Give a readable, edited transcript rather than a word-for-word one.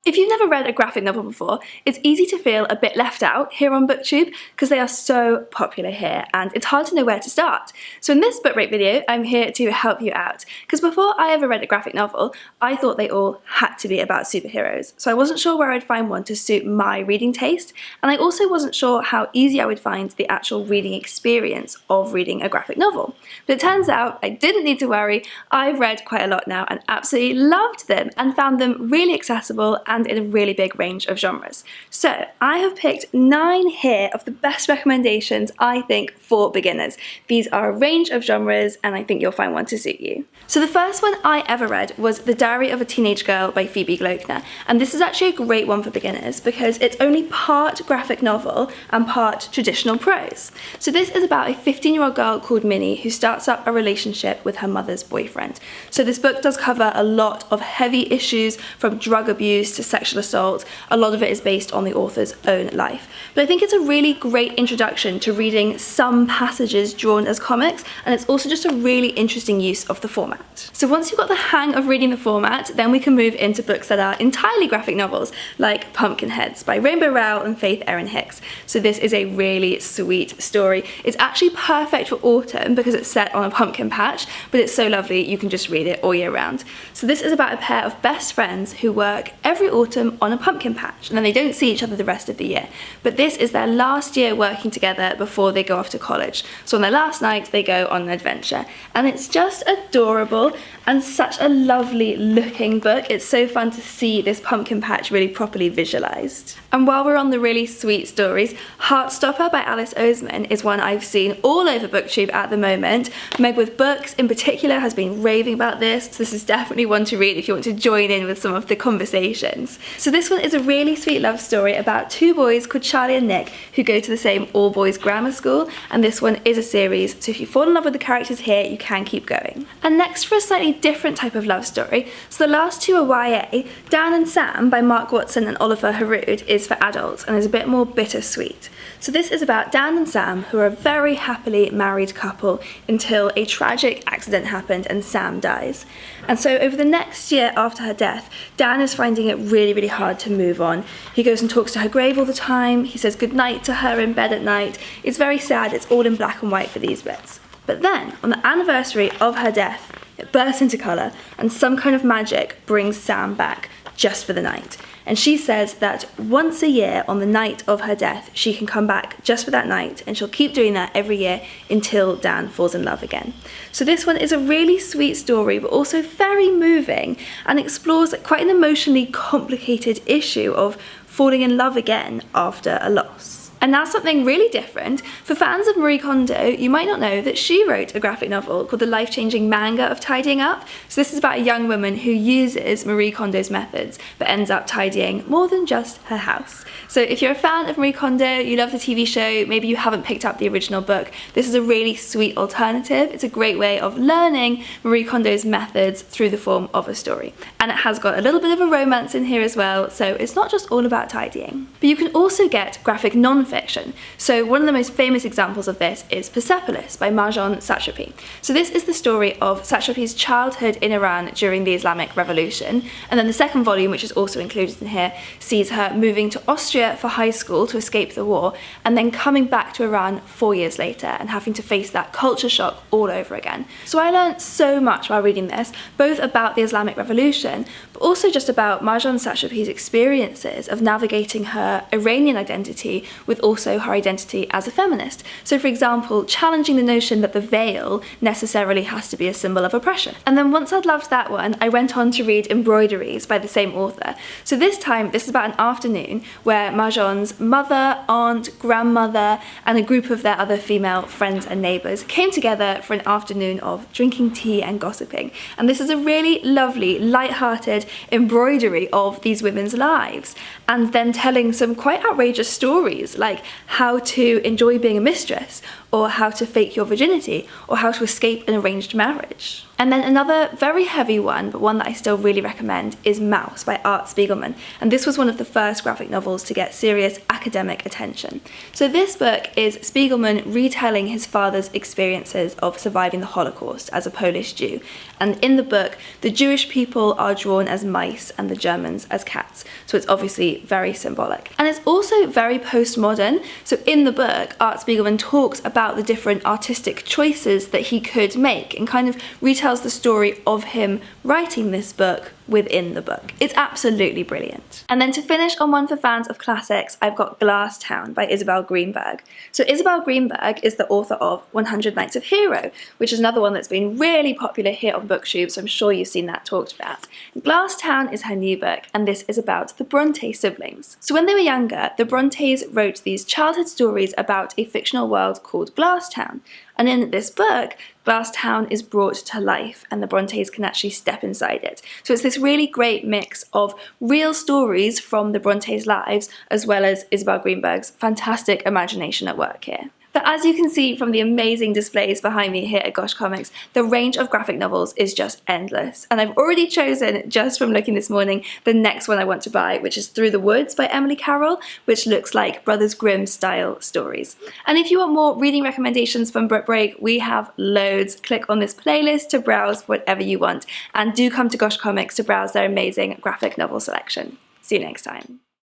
If you've never read a graphic novel before, it's easy to feel a bit left out here on BookTube because they are so popular here and it's hard to know where to start. So in this book rate video, I'm here to help you out because before I ever read a graphic novel, I thought they all had to be about superheroes. So I wasn't sure where I'd find one to suit my reading taste, and I also wasn't sure how easy I would find the actual reading experience of reading a graphic novel. But it turns out I didn't need to worry. I've read quite a lot now and absolutely loved them and found them really accessible and in a really big range of genres. So I have picked 9 here of the best recommendations I think for beginners. These are a range of genres and I think you'll find one to suit you. So the first one I ever read was The Diary of a Teenage Girl by Phoebe Gloeckner, and this is actually a great one for beginners because it's only part graphic novel and part traditional prose. So this is about a 15-year-old girl called Minnie who starts up a relationship with her mother's boyfriend. So this book does cover a lot of heavy issues from drug abuse to sexual assault. A lot of it is based on the author's own life. But I think it's a really great introduction to reading some passages drawn as comics, and it's also just a really interesting use of the format. So once you've got the hang of reading the format, then we can move into books that are entirely graphic novels, like Pumpkinheads by Rainbow Rowell and Faith Erin Hicks. So this is a really sweet story. It's actually perfect for autumn because it's set on a pumpkin patch, but it's so lovely you can just read it all year round. So this is about a pair of best friends who work every autumn on a pumpkin patch, and then they don't see each other the rest of the year. But this is their last year working together before they go off to college. So on their last night, they go on an adventure. And it's just adorable and such a lovely looking book. It's so fun to see this pumpkin patch really properly visualised. And while we're on the really sweet stories, Heartstopper by Alice Osmond is one I've seen all over BookTube at the moment. Meg with Books in particular has been raving about this, so this is definitely one to read if you want to join in with some of the conversations. So this one is a really sweet love story about 2 boys called Charlie and Nick who go to the same all-boys grammar school, and this one is a series, so if you fall in love with the characters here, you can keep going. And next for a slightly different type of love story, so the last 2 are YA. Dan and Sam by Mark Watson and Oliver Harrood is for adults and is a bit more bittersweet. So this is about Dan and Sam, who are a very happily married couple until a tragic accident happened and Sam dies. And so over the next year after her death, Dan is finding it really, really hard to move on. He goes and talks to her grave all the time, he says goodnight to her in bed at night. It's very sad, it's all in black and white for these bits. But then, on the anniversary of her death, it bursts into colour and some kind of magic brings Sam back just for the night. And she says that once a year on the night of her death, she can come back just for that night, and she'll keep doing that every year until Dan falls in love again. So this one is a really sweet story, but also very moving, and explores quite an emotionally complicated issue of falling in love again after a loss. And now something really different. For fans of Marie Kondo, you might not know that she wrote a graphic novel called The Life-Changing Manga of Tidying Up. So this is about a young woman who uses Marie Kondo's methods, but ends up tidying more than just her house. So if you're a fan of Marie Kondo, you love the TV show, maybe you haven't picked up the original book, this is a really sweet alternative. It's a great way of learning Marie Kondo's methods through the form of a story. And it has got a little bit of a romance in here as well, so it's not just all about tidying. But you can also get graphic non-fiction. So one of the most famous examples of this is Persepolis by Marjane Satrapi. So this is the story of Satrapi's childhood in Iran during the Islamic Revolution, and then the second volume, which is also included in here, sees her moving to Austria for high school to escape the war, and then coming back to Iran 4 years later and having to face that culture shock all over again. So I learned so much while reading this, both about the Islamic Revolution, but also just about Marjane Satrapi's experiences of navigating her Iranian identity with also her identity as a feminist. So for example, challenging the notion that the veil necessarily has to be a symbol of oppression. And then once I'd loved that one, I went on to read Embroideries by the same author. So this time, this is about an afternoon where Marjane's mother, aunt, grandmother, and a group of their other female friends and neighbours came together for an afternoon of drinking tea and gossiping. And this is a really lovely, light-hearted embroidery of these women's lives, and then telling some quite outrageous stories, like how to enjoy being a mistress, or How to Fake Your Virginity, or How to Escape an Arranged Marriage. And then another very heavy one, but one that I still really recommend, is Mouse by Art Spiegelman, and this was one of the first graphic novels to get serious academic attention. So this book is Spiegelman retelling his father's experiences of surviving the Holocaust as a Polish Jew, and in the book the Jewish people are drawn as mice and the Germans as cats, so it's obviously very symbolic. And it's also very postmodern, so in the book Art Spiegelman talks about the different artistic choices that he could make and kind of retells the story of him writing this book within the book. It's absolutely brilliant. And then to finish on one for fans of classics, I've got Glass Town by Isabel Greenberg. So Isabel Greenberg is the author of 100 Nights of Hero, which is another one that's been really popular here on BookTube, so I'm sure you've seen that talked about. Glass Town is her new book, and this is about the Bronte siblings. So when they were younger, the Brontes wrote these childhood stories about a fictional world called Glass Town. And in this book, Glass Town is brought to life and the Brontes can actually step inside it. So it's this really great mix of real stories from the Brontes' lives as well as Isabel Greenberg's fantastic imagination at work here. But as you can see from the amazing displays behind me here at Gosh Comics, the range of graphic novels is just endless. And I've already chosen, just from looking this morning, the next one I want to buy, which is Through the Woods by Emily Carroll, which looks like Brothers Grimm style stories. And if you want more reading recommendations from Book Break, we have loads. Click on this playlist to browse whatever you want. And do come to Gosh Comics to browse their amazing graphic novel selection. See you next time.